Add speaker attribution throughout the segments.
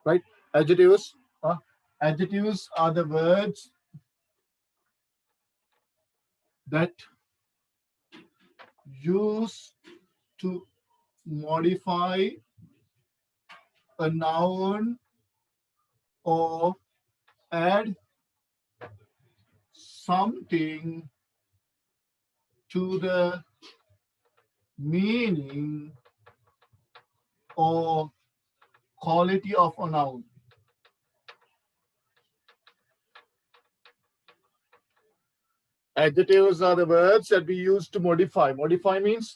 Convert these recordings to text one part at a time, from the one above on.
Speaker 1: right? Adjectives. Adjectives are the words that use to modify a noun or add something to the meaning or quality of a noun. Adjectives are the words that we use to modify. Modify means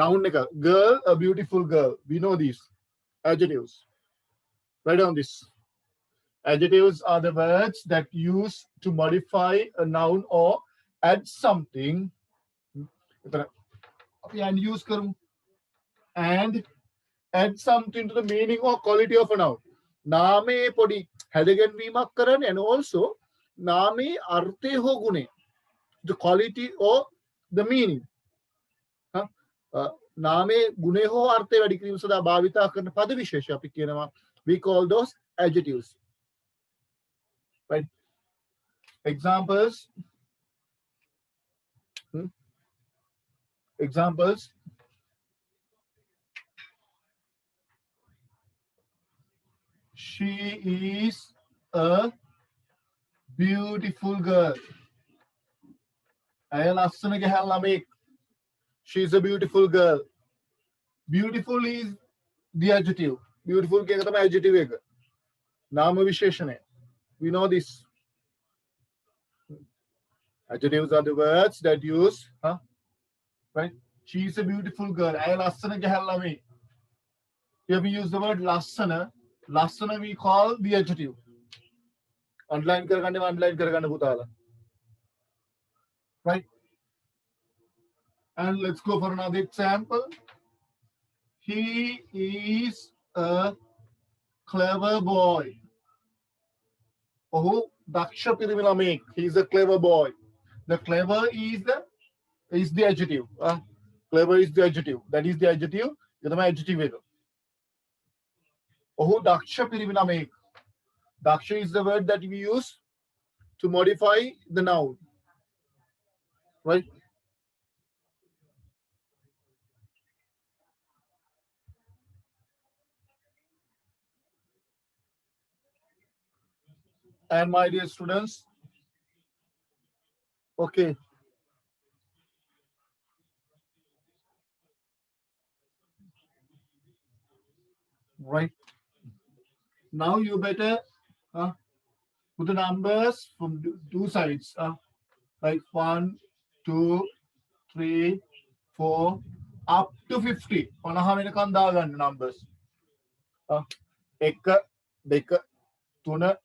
Speaker 1: noun girl, a beautiful girl. We know these adjectives. Write down this. Adjectives are the words that use to modify a noun or add something. And use and add something to the meaning or quality of a noun. Name podi හැදගෙන්වීමක් කරන්න and also name අර්ථය හෝ ගුණය, the quality or the meaning. නාමේ ගුණය හෝ අර්ථය වැඩි කිරීම සඳහා භාවිතා කරන පද විශේෂ අපි කියනවා. We call those adjectives. Right? Examples. Examples. She is a beautiful girl. She is a beautiful girl. Beautiful is the adjective. Beautiful ke thamai adjective එක. නාම විශේෂණය. We know this. Adjectives are the words that use, right? She is a beautiful girl. Here we use the word lassana. Lassana we call the adjective. Underline karagane butala. Right? And let's go for another example. He is a clever boy. Oh, daksha pirimila make. He is a clever boy. The clever is the adjective. Clever is the adjective. That is the adjective. That is my adjective. Oh, daksha pirimila make. Daksha is the word that we use to modify the noun. Right? And my dear students, okay. Right. Now you better put the numbers from two sides. Like 1, 2, 3, 4, up to 50. 50 වෙනකන් දාගන්න numbers. 1, 2, 3, 4.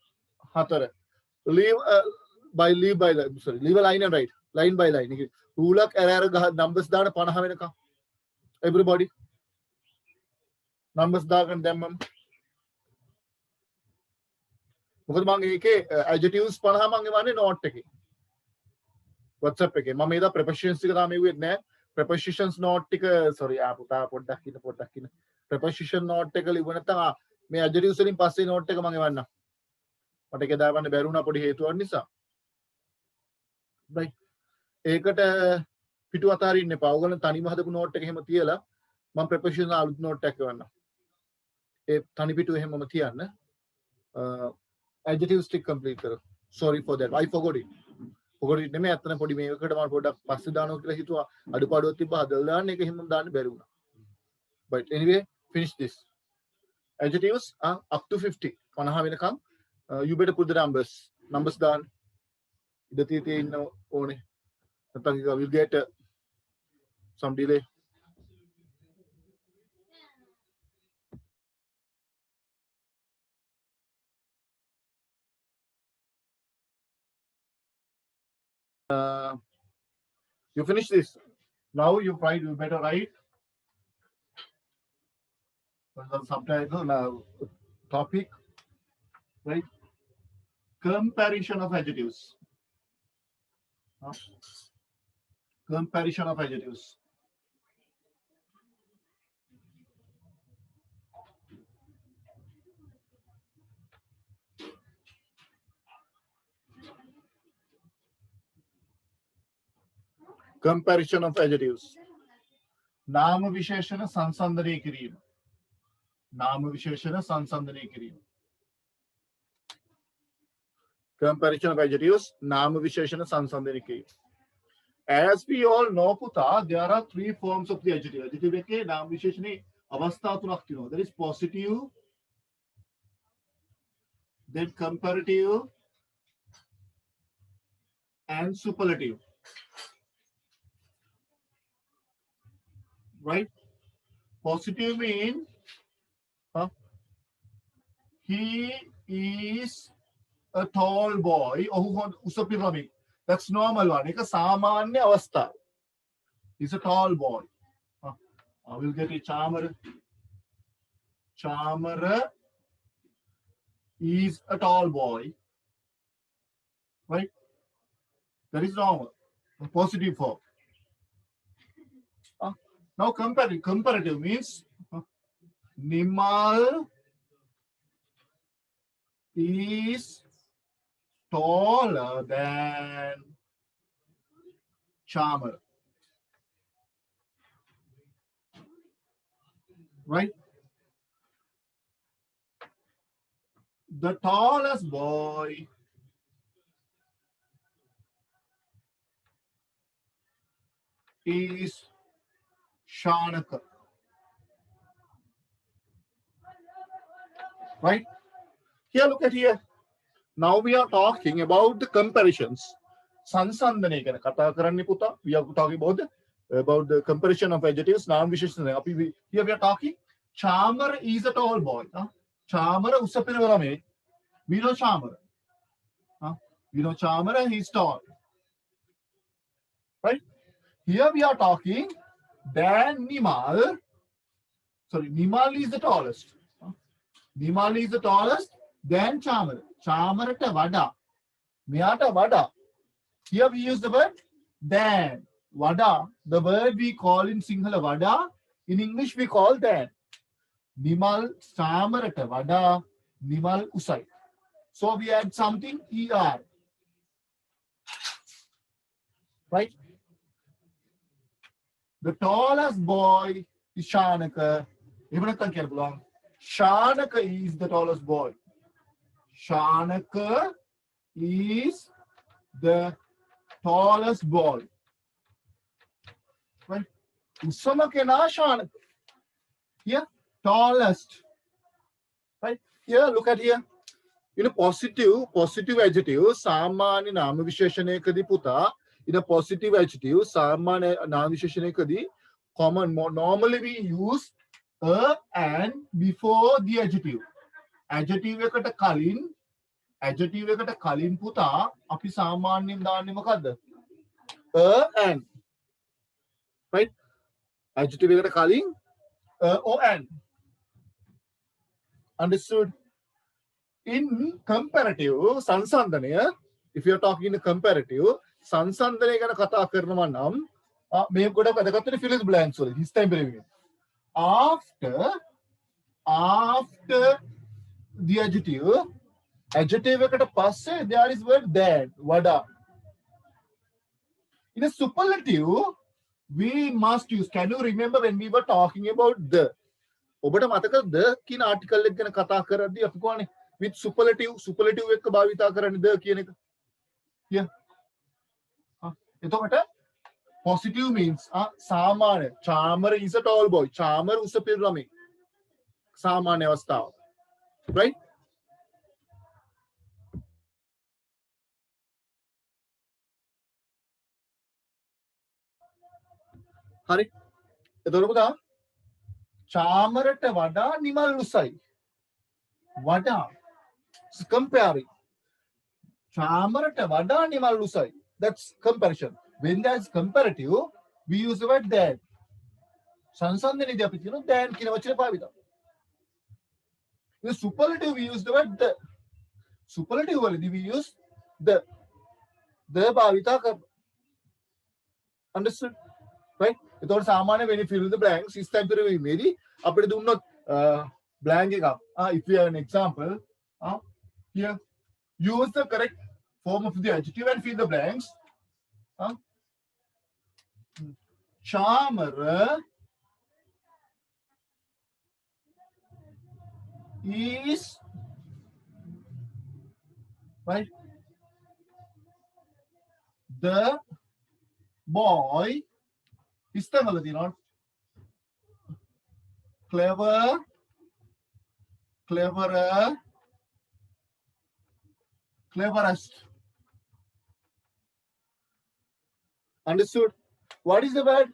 Speaker 1: Leave by line. Sorry, leave a line and write. Line by line. Rulak error numbers දාන්න 50 වෙනකන්. Everybody. Numbers දාගන්න දැම්මම. මොකද මම ඒකේ adjectives 50 මම එවන්නේ note එකේ. WhatsApp එකේ. මම ඒදා prepositions ටික තාම එව්වෙත් නෑ. Prepositions note ටික sorry පුතා පොඩ්ඩක් ඉන්න. Preposition note එක ලිව්ව නැත්නම් මේ adjectives වලින් පස්සේ note එක මම එවන්නම්. මට ඒක දාගන්න බැරි වුණා පොඩි හේතුවක් නිසා. Right. ඒකට පිටු අතාරින්න එපා. ඕගොල්ලෝ තනියම හදපු note එක එහෙම තියලා මම preposition අලුත් note එකක් එවන්නම්. ඒ තනි පිටු එහෙමම තියන්න. Adjectives stick complete karo. Sorry for that. I forgot it. Forgot it නෙමෙයි අතන පොඩි මේකට මම පොඩ්ඩක් පස්සේ දානවා කියලා හිතුවා. අඩුපාඩුවක් තිබ්බා හදලා දාන්න ඒක එහෙමම දාන්න බැරි වුණා. But anyway, finish this. Adjectives are up to 50. 50 වෙනකම් you better put the numbers. Numbers දාන්න. ඉඳ තියතේ ඉන්න ඕනේ. නැත්නම් we'll get some delay. You finish this. Now you better write subtitle now. Topic, right? Comparison of adjectives. Comparison of adjectives. Comparison of adjectives. नाम विशेषण संसंदने cream. नाम विशेषण संसंदने cream. Comparison of adjectives. नाम विशेषण संसंदने cream. As we all know, Puta, there are three forms of the adjective. Adjective के नाम विशेषण अवस्था तुरंत तीनों. There is positive, then comparative, and superlative. Right? Positive means he is a tall boy. That's normal one. It's a samanya avastha. He's a tall boy. I will get a charmer. Charmer is a tall boy. Right? That is normal. A positive form. Now comparative means Nimal is taller than Charmer. Right? The tallest boy is Shanaka. Right? Here, look at here. Now we are talking about the comparisons. Sansandane ගැන කතා කරන්න පුතා. We are talking about the comparison of adjectives. नाम विशेषण. Here we are talking. Charmer is a tall boy. Charmer උසපින ළමයි. We know Charmer. We know Charmer and he's tall. Right? Here we are talking. Then Nimal. Sorry, Nimal is the tallest. Nimal is the tallest. Then Charmer. Charmer ta vada. Miyata vada. Here we use the word then. Vada. The word we call in Sinhala vada. In English we call then. Nimal Charmer ta vada. Nimal usai. So we add something er. Right? The tallest boy is Shanaka. Shanaka is the tallest boy. Shanaka is the tallest boy. Right? Usamakena Shanaka. Here, tallest. Right? Here, look at here. In a positive adjective, Samani Nama Visheshanekadi Puta. In a positive adjective, Samani Nama Visheshanekadi, common. Normally we use a and before the adjective. Adjective ekata kalin puta api samanyen danne මොකද්ද? A and. Right? Adjective ekata kalin or and. Understood? In comparative සංසන්දනය, if you are talking in a comparative සංසන්දනය ගැන කතා කරනවා නම් මේ ගොඩක් වැදගත් වෙන fill in the blanks වල this time period. After the adjective එකට පස්සේ there is word then වඩා. In a superlative we must use. Can you remember when we were talking about the? ඔබට මතකද කියන ආටිකල් එක ගැන කතා කරද්දී අපි කොහොනේ with superlative එක්ක භාවිතා කරන්නේ the කියන එක. Yeah. එතකොට positive means සාමාන්‍ය. Charmer is a tall boy. Charmer උසපිර ළමයි. සාමාන්‍ය අවස්ථාව. Right? හරි. එතකොට පුතා Charmerට වඩා නිමල් උසයි. වඩා. Comparing. Charmerට වඩා Nimal උසයි. That's comparison. When there's comparative, we use the word then. සංසන්දනයේදී අපි කියනවා then කියන වචනේ පාවිච්චි. In superlative we use the word the. Superlative වලදී we use the භාවිතා කරනවා. Understood? Right? එතකොට සාමාන්‍ය when you fill the blanks is temporary ඉමේදී අපිට දුන්නොත් blank එකක්. If we have an example, here use the correct form of the adjective and fill the blanks. Chamara is right. The boy is the clever, cleverer, cleverest. Understood? What is the word?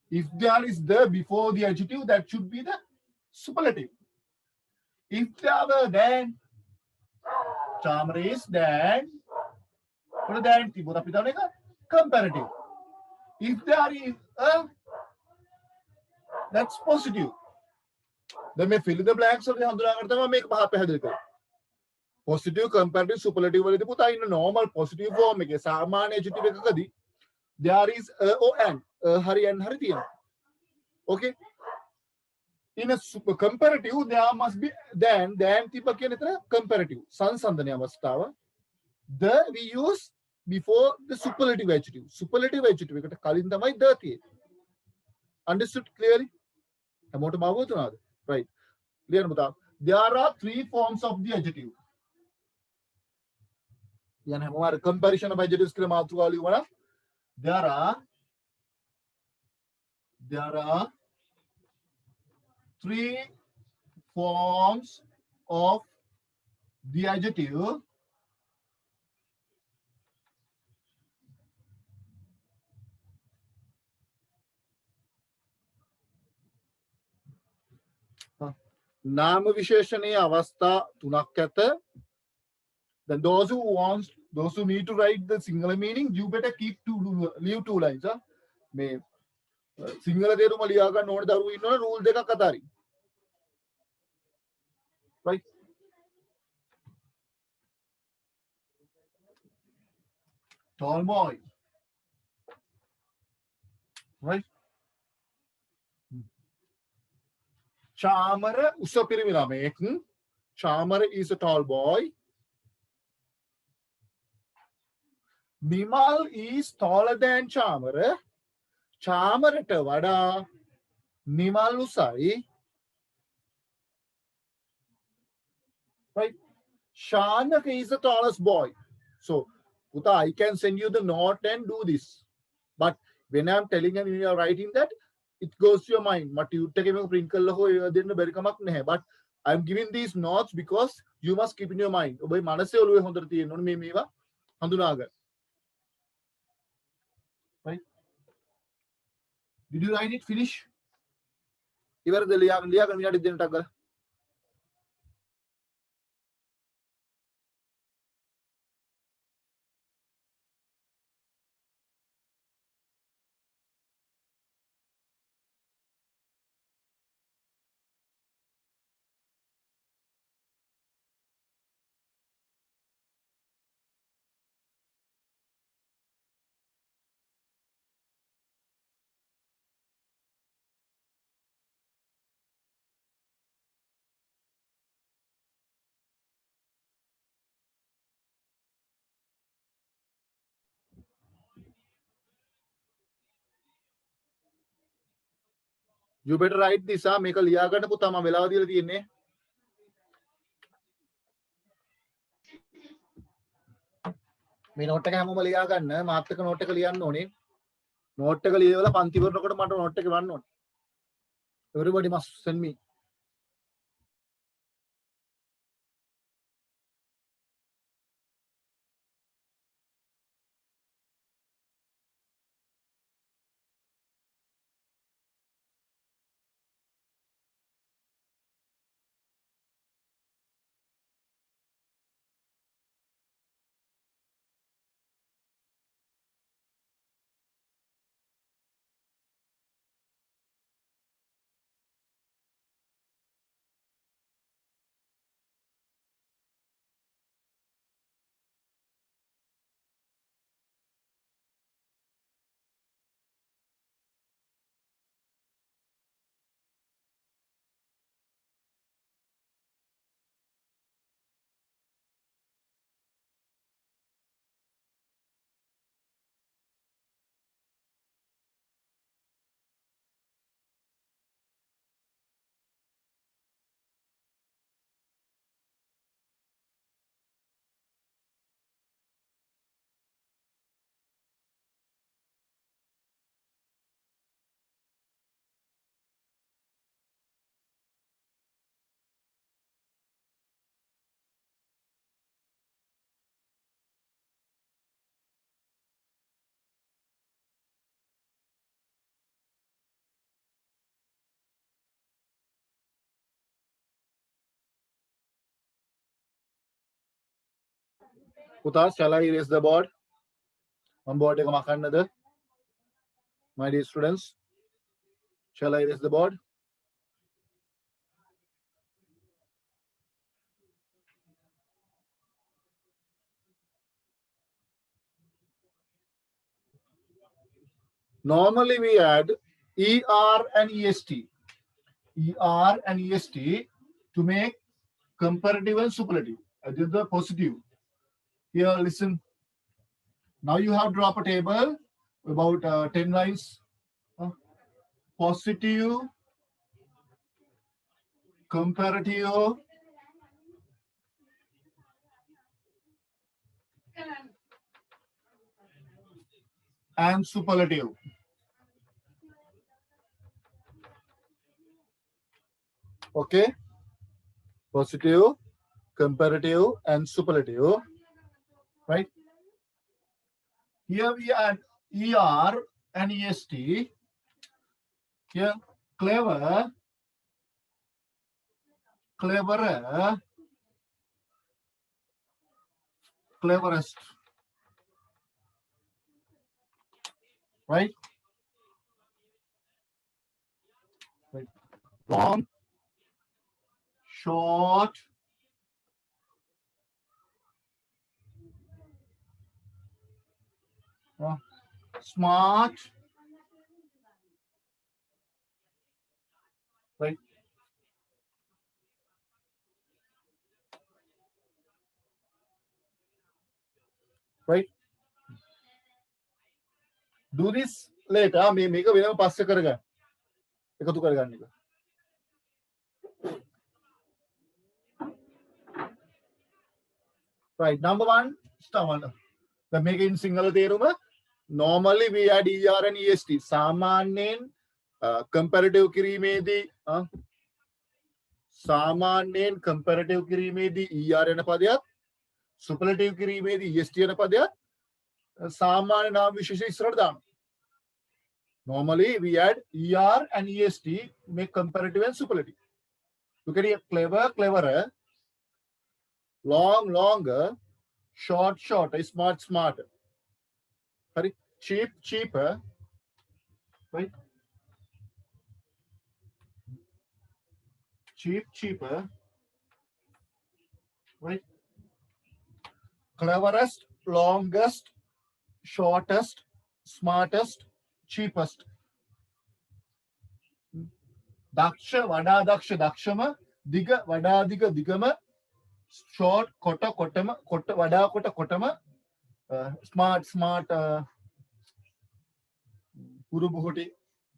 Speaker 1: If there is the before the adjective, that should be the superlative. If there were then, charmer is then, what then? Comparative. If there is a, that's positive. Then me fill in the blanks of the handle make positive, comparative, superlative වලදී පුතා ඉන්න normal positive form එකේ සාමාන්‍ය adjective එකකදී there is a or an hari and hari තියෙනවා. Okay? In a super comparative there must be then තිබ්බ කියන එතන comparative සංසන්දනය අවස්ථාව the we use before the superlative adjective එකට කලින් තමයි the තියෙන්නේ. Understood clearly? හැමෝටම අවබෝධ වුණාද? Right. Clear පුතා? There are three forms of the adjective. यानी हमारे comparison of adjectives के लिए मातृकाली हुआ ना there are three forms of the adjective नाम विशेषणीय अवस्था තුනක් ඇත. Then those who need to write the singular meaning, you better leave two lines. මේ සිංහල තේරුම ලියා ගන්න ඕනේ දරුවෝ ඉන්නවනේ රූල් දෙකක් අතාරින්. Right? Tall boy. Right? Chamara උස පිරිමි ළමයෙක්. Chamara is a tall boy. Nimal is taller than Chamara. Chamarට වඩා Nimal උසයි. Right? Shanaka is the tallest boy. So, Puta, I can send you the note and do this. But when I'm telling and you are writing that, it goes to your mind. But I'm giving these notes because you must keep in your mind. Right? Did you write it? Finish? You better write this. Make a liya gana puta ma velawa diyala tiyenne. මේ note එක හැමෝම ලියා ගන්න. මාත් එක්ක note එක ලියන්න ඕනේ. නෝට් එක ලියවලා පන්ති කරනකොට මට නෝට් එක වන්න ඕනේ. Everybody must send me. Puta, shall I erase the board? Board my dear students, shall I erase the board? Normally we add ER and EST. ER and EST to make comparative and superlative. I did the positive. Here, listen. Now you have drop a table about 10 lines. Positive, comparative, and superlative. Okay. Positive, comparative, and superlative. Right. Here we add ER and EST. Here, clever, cleverer, cleverest. Right? Right. Long, short, smart. Right? Right? Do this later. Make a video pass karega. එකතු කරගන්න එක. Right, number one, star. The make in single theruma. Normally we add ER and EST. Samanyen comparative kirimedi. Samanyen comparative kirimedi ER and padya. Superlative kirimedi EST and padya. Saman naam vishesha isra dana. Normally we add ER and EST make comparative and superlative. Look at here, clever, cleverer, long, longer, short, shorter, smart, smarter. Sorry, cheap, cheaper, right? Cheap, cheaper, right? Cleverest, longest, shortest, smartest, cheapest. Daksha, vada daksha, dakshama, diga, vada diga, digama, short, kota, kotama, kota, vada kota, kotama, smart, smart, Purubuhoti,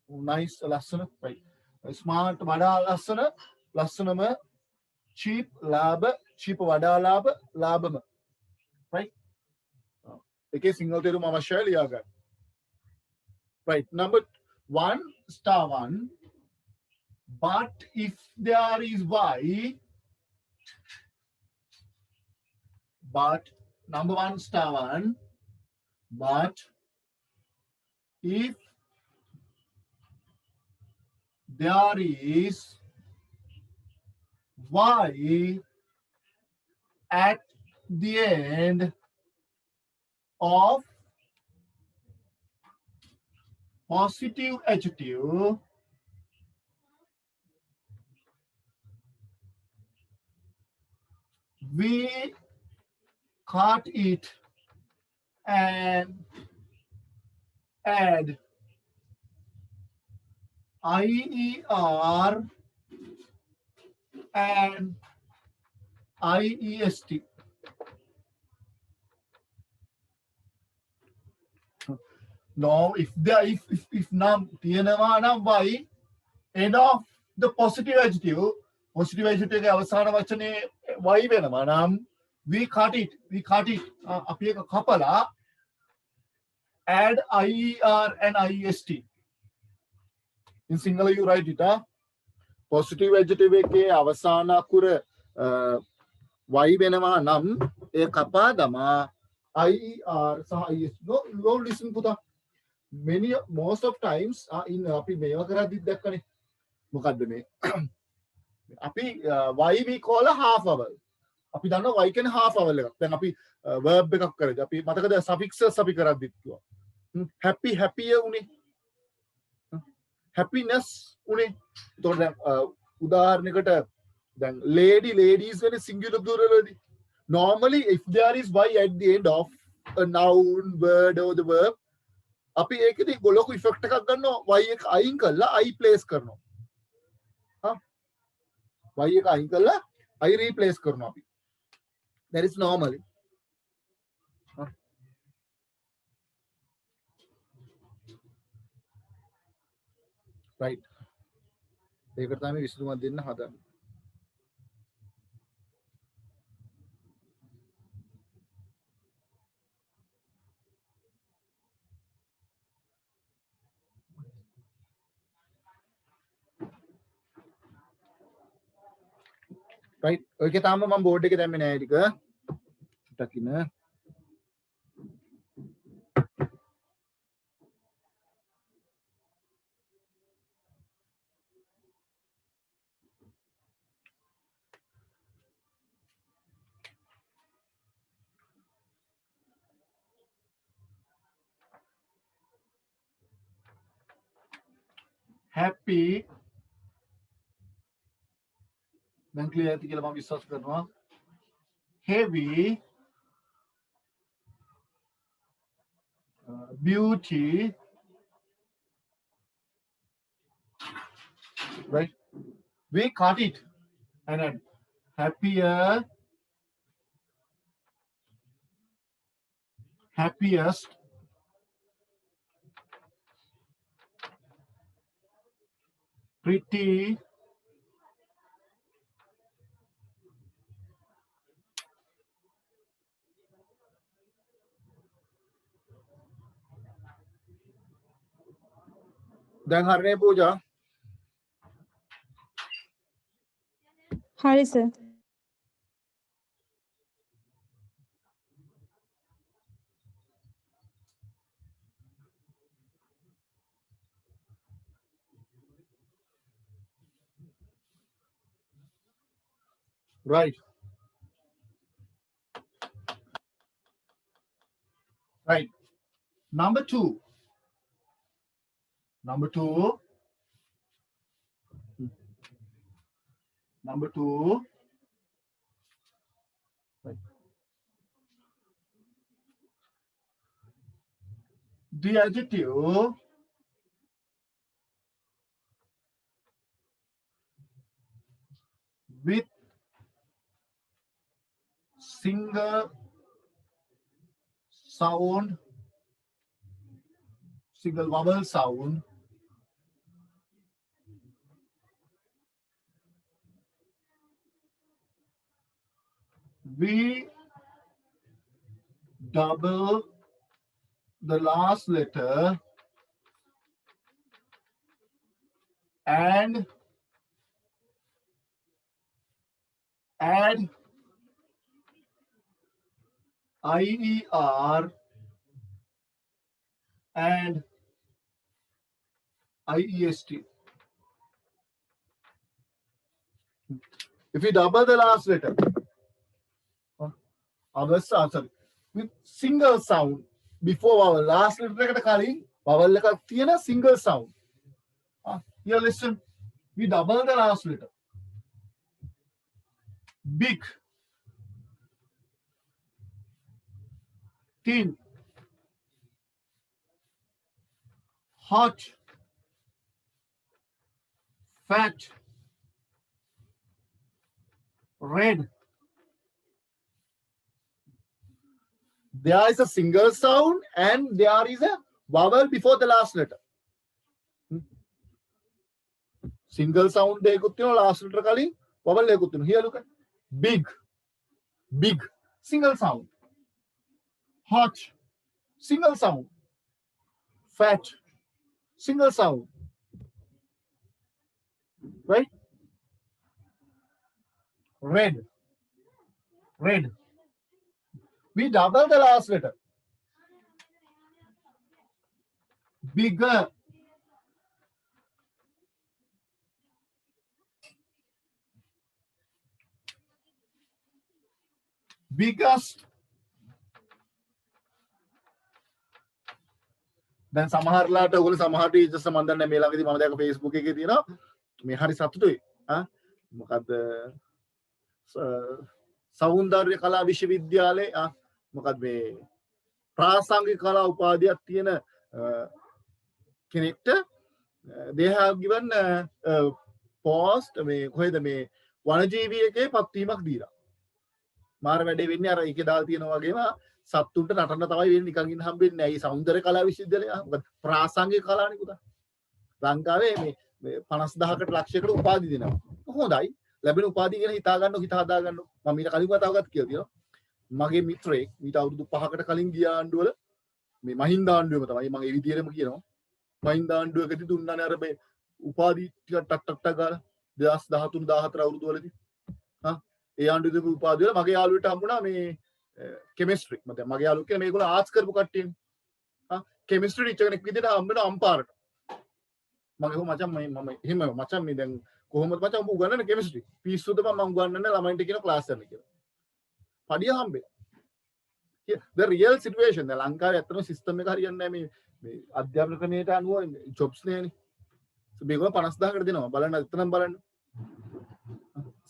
Speaker 1: nice, lasana, right? Smart, vada lasana, lasanama, cheap, laba, cheap, vada laba, labama, right? Okay, single teru mama share liyaga. Right, number one, star one. But if there is Y, but number one, star one, but if there is Y at the end of positive adjective, we cut it and add IER and IEST. Now, if nam තියෙනවා නම් Y end of the positive adjective එක අවසාන වචනේ Y වෙනවා නම් we cut it අපි එක කපලා add IER and IEST. In singular you write it. Positive adjective එකේ අවසාන අකුර Y වෙනවා නම් ඒ කපා දමා IER සහ IEST. No, listen පුතා. Most of times in අපි මේවා කරද්දිත් දැක්කනේ මොකද්ද මේ අපි Y we call a half vowel. අපි දන්නවා y කියන්නේ half vowel එකක්. දැන් අපි verb එකක් කරේද? අපි මතකද suffixes අපි කරද්දිත් කිව්වා. happy happier උනේ. happiness උනේ. එතකොට දැන් උදාහරණයකට දැන් lady ladies වෙන singular plural වලදී normally if there is y at the end of a noun word or the verb අපි ඒකෙදි ලොකු ඉෆෙක්ට් එකක් ගන්නවා y එක අයින් කරලා I place කරනවා. y එක අයින් කරලා I replace කරනවා අපි. that is normally. right. ඒකට තමයි විසඳුමක් දෙන්න හදන්නේ. right. ඔයකේ තාම මම බෝඩ් එකේ දැම්මේ නෑ ටික. ටකින. happy දැන් ක්ලියර් ඇති කියලා මම විශ්වාස කරනවා. heavy beauty right. we cut it and then happier happiest pretty දැන් හරිනේ පූජා.
Speaker 2: හරි sir.
Speaker 1: right. right. number 2 number 2 right. the adjective with single sound single vowel sound we double the last letter and add IER and IEST. If we double the last letter, sorry, with single sound before our last letter එකට කලින් vowel එකක් තියෙන single sound. Here listen, we double the last letter. Big, thin, hot, fat, red. There is a single sound and there is a vowel before the last letter. Single sound එකකුත් තියෙනවා last letter කලින් vowel එකකුත් තියෙනවා. Here look at big, big, single sound. Hot, single sound. Fat, single sound. Right? Red, red. We double the last letter. Bigger, biggest දැන් සමහරලාට ඔයගොල්ලෝ සමහර teachers මම දන්නේ මේ ළඟදී මම දැක්ක Facebook එකේ තියෙනවා මේ හරි සතුටුයි මොකද්ද සෞන්දර්ය කලා විශ්වවිද්‍යාලයේ මොකක්ද මේ ප්‍රාසංගික කලා උපාධියක් තියෙන කෙනෙක්ට they have given post මේ කොහෙද මේ වනජීවී එකේ පත්වීමක් දීලා මාර වැඩේ වෙන්නේ අර ඒකේ දාලා තියෙනවා වගේම සත්තුන්ට නටන්න තමයි වෙන්නේ නිකන් ඉන්න හම්බෙන්නේ නැහැ. මේ සෞන්දර්ය කලා විශ්වවිද්‍යාලය මොකද ප්‍රාසංගික කලානේ පුතා. ලංකාවේ මේ 50000කට ලක්ෂයකට උපාධි දෙනවා. හොඳයි. ලැබෙන උපාධිය ගැන හිතා හදා ගන්න. මම ඊට කලින් කතාවකට කියලා තියෙනවා. මගේ මිත්‍රයෙක් ඊට අවුරුදු 5කට කලින් ගිය ආණ්ඩුවල මේ මහින්ද ආණ්ඩුවෙම තමයි මම ඒ විදිහටම කියනවා. මහින්ද ආණ්ඩුවකදී දුන්නානේ අර මේ උපාධි ටික ටක් ගාලා 2013 14 අවුරුදු වලදී. ඒ ආණ්ඩුවේ දීපු උපාධිය වල මගේ යාළුවෙට හම්බුණා මේ කෙමිස්ට්‍රි මගේ යාළුවෝ කියන මේගොල්ලෝ ආර්ට්ස් කරපු කට්ටියනේ. කෙමිස්ට්‍රි ටීචර් කෙනෙක් විදිහට හම්බෙනවා අම්පාරට. මම කිව්වා මචං මම එහෙම මචං මේ දැන් කොහොමද මචං උඹ උගන්නන්නේ කෙමිස්ට්‍රි? පිස්සුද මම උගන්නන්නේ ළමයින්ට කියන ක්ලාස් එකක් කියලා. පඩිය හම්බෙලා. the real situation දැන් ලංකාවේ ඇත්තටම සිස්ටම් එක හරියන්නේ නැහැ මේ අධ්‍යාපන ක්‍රමයට අනුව ජොබ්ස් නෑනේ. මේගොල්ලෝ 50000කට දෙනවා. බලන්න එතනම බලන්න.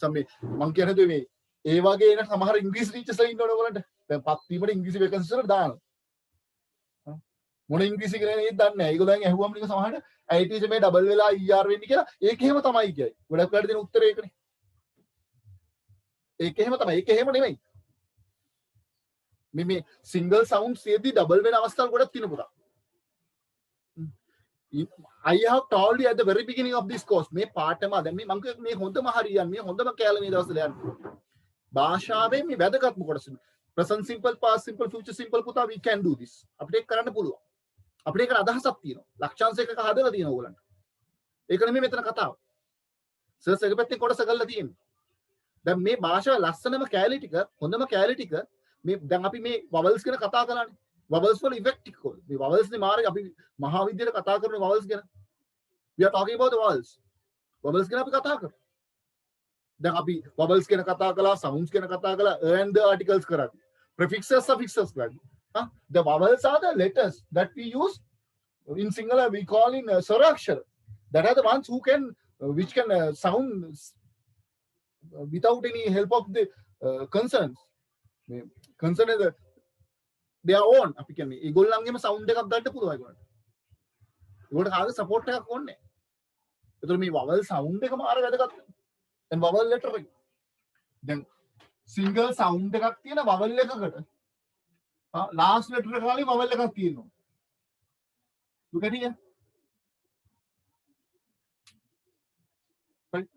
Speaker 1: සම්මේ මං කියන්නේ මේ ඒ වගේ එන සමහර ඉංග්‍රීසි ටීචර්ස්ලා ඉන්නවනේ ඔයගොල්ලන්ට. දැන් පත් වීමට ඉංග්‍රීසි වේකන්සි වලට දානවා. මොන ඉංග්‍රීසි කියන්නේ ඒත් දන්නේ නැහැ. ඒගොල්ලන් ඇහුවම නික සමහරට ඇයි ටීචර් මේ ඩබල් වෙලා ER වෙන්නේ කියලා ඒක එහෙම තමයි කියයි. ගොඩක් වෙලාට දෙන උත්තරේ ඒකනේ. ඒක එහෙම තමයි. ඒක එහෙම නෙමෙයි. මේ සිංගල් සවුන්ඩ්ස් යේදී ඩබල් වෙන අවස්ථාවල් ගොඩක් තියෙන පුතා. I have told you at the very beginning of this course මේ පාඩම දැන් මේ මම මේ හොඳම හරියන්නේ මේ හොඳම කැලේ මේ දවස්වල යන්නේ. භාෂාවේ මේ වැදගත්ම කොටස. present simple past simple future simple පුතා we can do this. අපිට ඒක කරන්න පුළුවන්. අපිට ඒකට අදහසක් තියෙනවා. ලක්ෂාංශ එකක හදලා තියෙනවා ඕගොල්ලන්ට. ඒක නෙමෙයි මෙතන කතාව. සර්ස් එක පැත්තෙන් කොටස කරලා තියෙන්නේ. දැන් මේ භාෂාව ලස්සනම කැලේ ටික හොඳම කැලේ ටික මේ දැන් අපි මේ vowels ගැන කතා කරානේ. vowels වල effect ටික කොහොමද? මේ vowels නේ මාරේ අපි මහා විද්‍යාවේ කතා කරන vowels ගැන. we are talking about the vowels. vowels ගැන අපි කතා කරා. දැන් අපි vowels ගැන කතා කළා, sounds ගැන කතා කළා, and the articles කරා. prefixes suffixes කරා. The vowels are the letters that we use in Sinhala we call in Swarakshara. That are the ones who can which can sound without any help of the consonants. Consonant is their own. අපි කියන්නේ ඒගොල්ලන්ගේම sound එකක් ගන්න පුළුවන් ඒගොල්ලන්ට. ඒගොල්ලන්ට කාගේ support එකක් ඕනේ. ඒතර මේ vowel sound එක මාර වැදගත්. දැන් vowel letter එක. දැන් single sound එකක් තියෙන vowel එකකට last letter එක ගානේ vowel එකක් තියෙනවා. look at here. Right?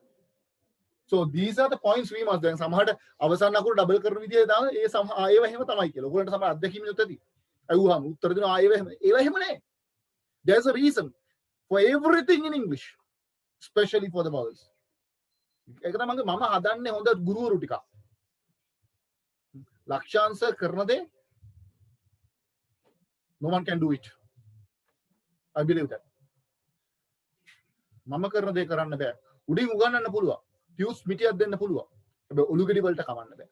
Speaker 1: So these are the points we must දැන් සමහරට අවසන් අකුරු ඩබල් කරන විදිය දාන ඒ ඒව එහෙම තමයි කියලා. ඔයගොල්ලන්ට සමහර අත්දැකීම් යොත් ඇති. අයුහම උත්තර දෙනවා ඒව එහෙම නෑ. There's a reason for everything in English, especially for the vowels. ඒක තමයි මම හදන්නේ හොඳ ගුරුවරු ටිකක්. ලක්ෂාංශ කරන දේ no one can do it. I believe that. මම කරන දේ කරන්න බෑ. උඩින් උගන්වන්න පුළුවන්. ටියුට්ස් මිටියක් දෙන්න පුළුවන්. හැබැයි ඔලුගෙඩි වලට කවන්න බෑ.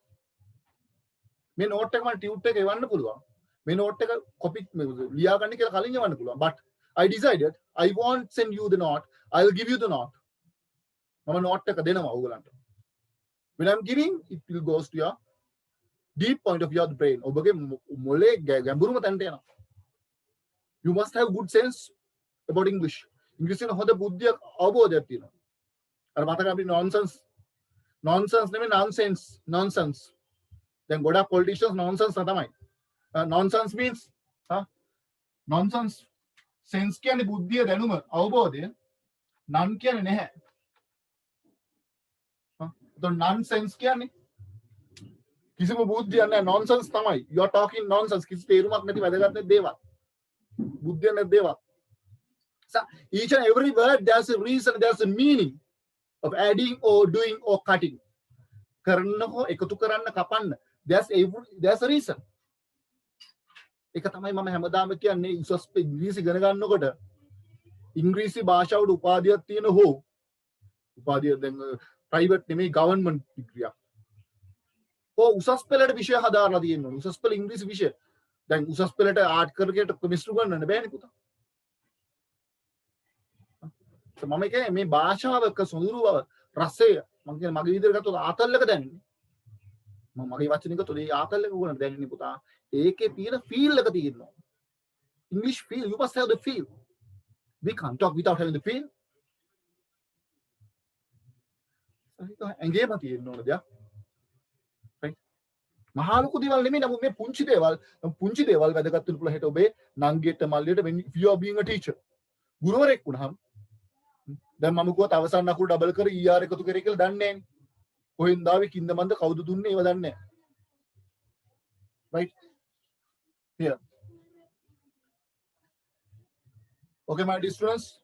Speaker 1: මේ නෝට් එක මම ටියුට් එක එවන්න පුළුවන්. මේ නෝට් එක කොපි ලියා ගන්න කියලා කලින් එවන්න පුළුවන්. But I decided I won't send you the note. I'll give you the note. මම නෝට් එක දෙනවා ඔයගලන්ට. When I'm giving it will goes to your deep point of your brain. ඔබගේ මොලේ ගැඹුරුම තැනට යනවා. You must have good sense about English. English එක හොඳ බුද්ධියක් අවබෝධයක් තියෙනවා. අර මතක අපි nonsense නෙමෙයි nonsense. දැන් ගොඩක් politicians nonsense තමයි. Nonsense means nonsense sense කියන්නේ බුද්ධිය දැනුම අවබෝධය. none කියන්නේ නැහැ. nonsense කියන්නේ කිසිම බුද්ධියක් නැහැ nonsense තමයි. You are talking nonsense. කිසි තේරුමක් නැති වැදගත් නැති දේවල්. බුද්ධිය නැති දේවල්. So each and every word there's a reason, there's a meaning of adding or doing or cutting. කරන්න හෝ එකතු කරන්න කපන්න there's a reason. ඒක තමයි මම හැමදාම කියන්නේ උසස් ඉංග්‍රීසි ඉගෙන ගන්නකොට ඉංග්‍රීසි භාෂාවට උපාධියක් තියෙන හෝ උපාධිය දැන් ප්‍රයිවට් නෙමෙයි ගවර්න්මන්ට් ඩිග්‍රියක්. උසස් පෙළට විෂය හදාරලා තියෙන්න ඕනේ. උසස් පෙළ ඉංග්‍රීසි විෂය. දැන් උසස් පෙළට ආර්ට් කරකට කෙමිස්ට්‍රි ගන්නන්න බෑනේ පුතා. මම කියන්නේ මේ භාෂාවක සොඳුරු බව රසය මම කියන්නේ මගේ විදිහට ගත්තොත් ආතල්ලක දැනෙන්නේ. මම මගේ වචනික තොල ඒ ආතල්ලක උගලට දැනෙන්නේ පුතා. ඒකේ තියෙන ෆීල් එක තියෙනවා. English feel, you must have the feel. We can't talk without having the feel. ඇඟේම තියෙන්න ඕන දෙයක්. right? මහා ලොකු දේවල් නෙමෙයි නමුත් මේ පුංචි දේවල් වැදගත් වෙන්න පුළුවන් හෙට ඔබේ නංගියට මල්ලියට when you are being a teacher. ගුරුවරයෙක් වුණාම දැන් මම කිව්වත් අවසන් අකුරු ඩබල් කර ER එකතු කරේ කියලා දන්නේ නැහැ. කොහෙන්ද ආවේ කින්ද මන්ද කවුද දුන්නේ ඒව දන්නේ නැහැ. right? here. Okay, my dear students.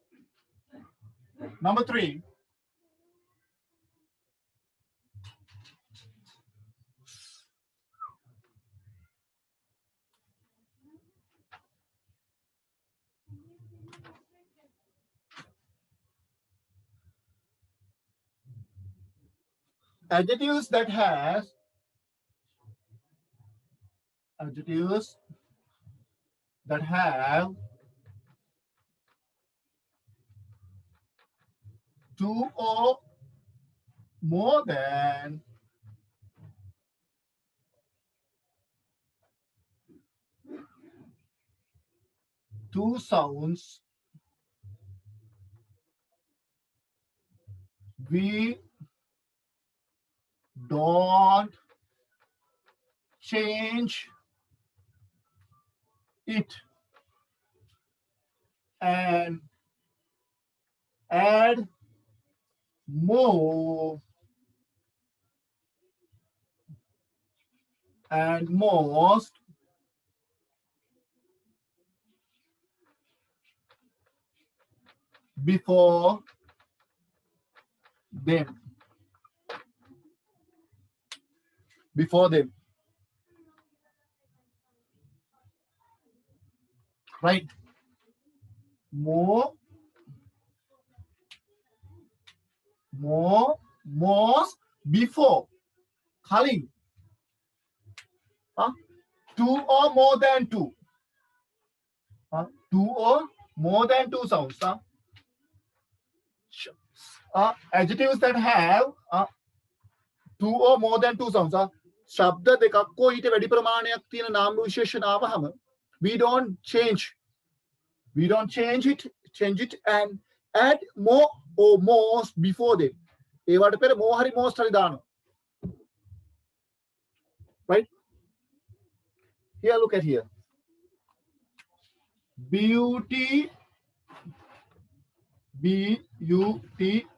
Speaker 1: Number 3. Adjectives that have two or more than two sounds, we don't change it and add more and most before them. Right? More, most, before. Khalin. Two or more than two. Two or more than two sounds. Adjectives that have two or more than two sounds. ශබ්ද දෙකක් හෝ ඊට වැඩි ප්‍රමාණයක් තියෙන නාම විශේෂණ ආවහම we don't change it and add more or most before them. ඒවට පෙර more හරි most හරි දානවා. right? Here, look at here.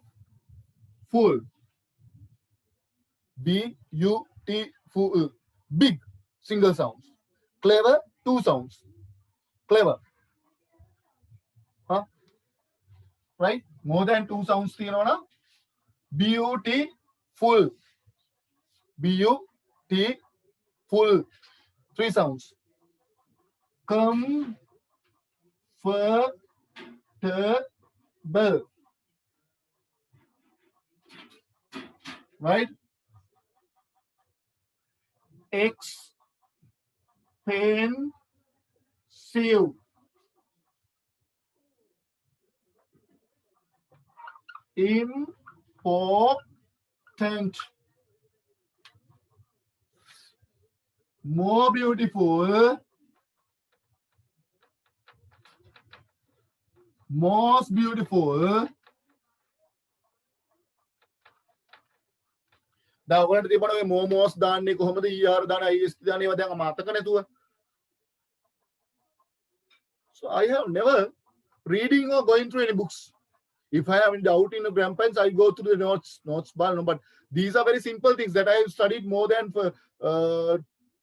Speaker 1: beautiful. Beautiful. Big, single sounds. Clever, two sounds. Clever. Right? More than two sounds. Beautiful. Beautiful. Three sounds. Comfortable. Right? Expensive. Important. More beautiful. Most beautiful. දැන් ඔයගොල්ලන්ට තිබුණා මේ මොමෝස් දාන්නේ කොහොමද ER දාන IS දාන ඒවා දැන් මතක නැතුව. So I have never reading or going through any books. If I have in doubt in the grandparents, I go through the notes bar. But these are very simple things that I have studied more than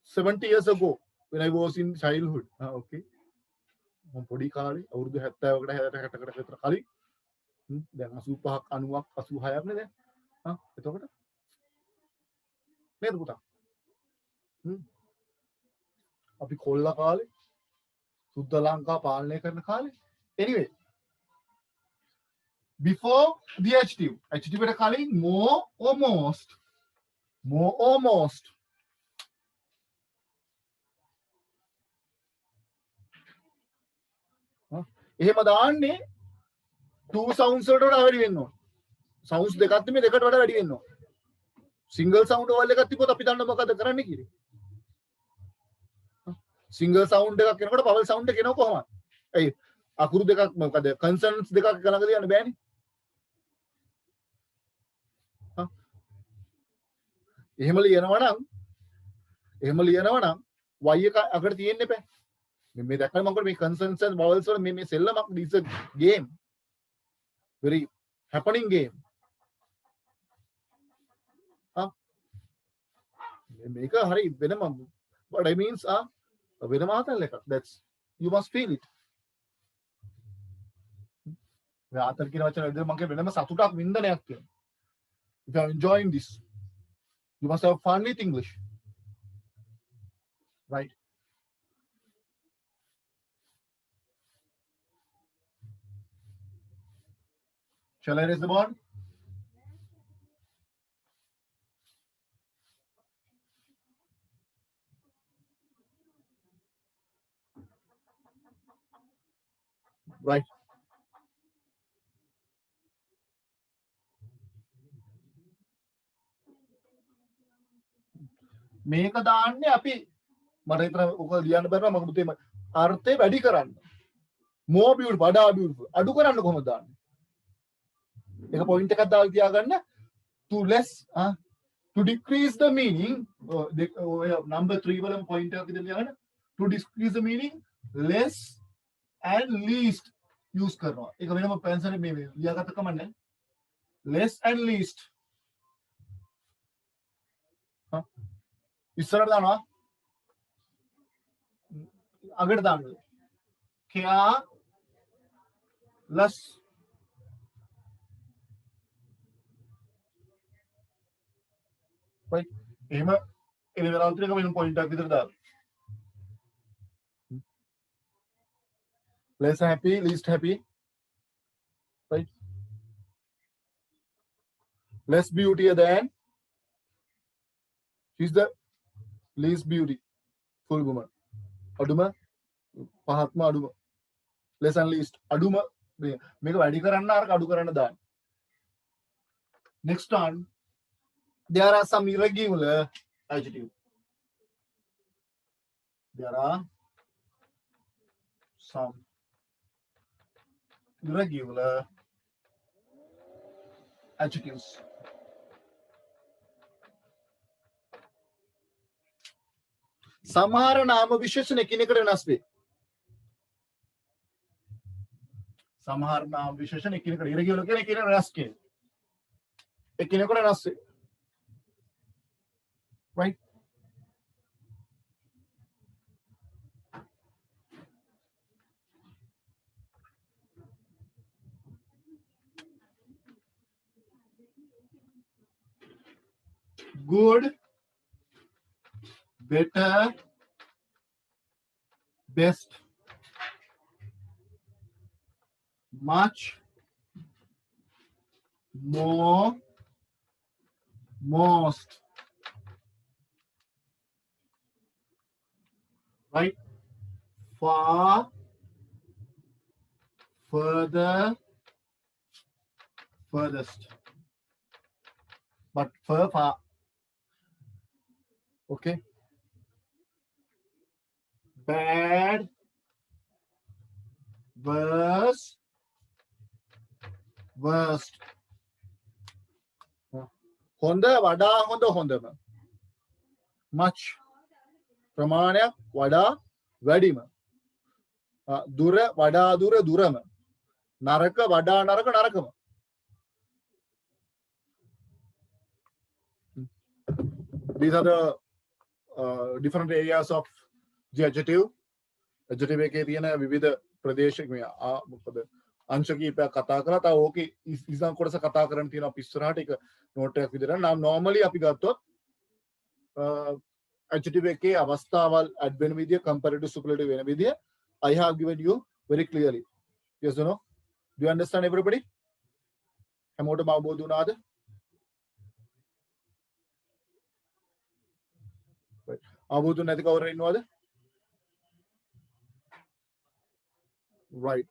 Speaker 1: 70 years ago when I was in childhood. Okay. මම පොඩි කාලේ අවුරුදු 70කට 60කට විතර කලින් දැන් 85ක් 90ක් 86ක් නේ දැන්. එතකොට නේද පුතා? අපි කොල්ලා කාලේ සුද්ධ ලංකා පාලනය කරන කාලේ. Anyway, before the adjective එකට කලින් more or most එහෙම දාන්නේ two sounds වලට වඩා වැඩි වෙන්න ඕන. sounds දෙකක් තිබෙන්නේ දෙකට වඩා වැඩි වෙන්න ඕන. single sound වල එකක් තිබ්බොත් අපි දන්න මොකද කරන්න කියලා. single sound එකක් එනකොට vowel sound එක එනවා කොහොමද? ඇයි අකුරු දෙකක් මොකද consonants දෙකක් ළඟ තියන්න බෑනේ. එහෙම ලියනවා නම් y එක අකට තියෙන්න එපා. මේ දැක්කම මම මේ consonants and vowels වල මේ සෙල්ලමක් this a game. Very happening game. මේක හරි වෙනම what I means වෙනම ආතල් එකක්. That's you must feel it. මේ ආතල් කියන වචන විදිහට මම වෙනම සතුටක් වින්දනයක් කියන. If you are enjoying this, you must have fun with English. Right? Shall I raise the board? Right. මේක දාන්නේ අපි මට හිතන ඔක ලියන්න බැරනවා මම පුතේ අර්ථය වැඩි කරන්න. more beautiful වඩා beautiful අඩු කරන්න කොහොමද දාන්නේ? එක පොයින්ට් එකක් දාලා තියාගන්න to less to decrease the meaning number 3 වලම point එකක් ඉදලා තියාගන්න to decrease the meaning less and least use කරනවා. ඒක වෙනම පෙන්සල් මේ ලියාගත්ත කමන්නේ. less and least ඉස්සරට දානවා අගට දාන්න careless right එහෙම එලෙවල් තුනක වෙන පොයින්ට් එකක් විතර දාන්න less happy least happy right less beauty than she's the least beautiful woman අඩුම පහත්ම අඩුම less and least අඩුම මේක වැඩි කරන්න අර අඩු කරන්න දාන්න. Next one, there are some irregular adjectives. There are some irregular adjectives. සමහර නාම විශේෂණ එකිනෙකට වෙනස් වේ. සමහර නාම විශේෂණ එකිනෙකට irregular කියන එකිනෙකට වෙනස් කියන. එකිනෙකට වෙනස් වේ. Right? Good, better, best, much, more, most. Right? Far, further, furthest. But far. Okay. Bad, worse, worst. හොඳ වඩා හොඳ හොඳම. Much ප්‍රමාණයක් වඩා වැඩිම. දුර වඩා දුර දුරම. නරක වඩා නරක නරකම. These are the different areas of the adjective. Adjective එකේ තියෙන විවිධ ප්‍රදේශ මේ මොකද අංශ කීපයක් කතා කරලා තව ඕකේ ඉස්සන් කොටස කතා කරන්න තියෙනවා අපි ඉස්සරහට ඒක නෝට් එකක් විදිහට. නම් normally අපි ගත්තොත් adjective එකේ අවස්ථාවල් add වෙන විදිය comparative superlative වෙන විදිය I have given you very clearly. Yes or no? Do you understand everybody? හැමෝටම අවබෝධ වුණාද? අවබෝධ නැති කවුරු ඉන්නවද? Right.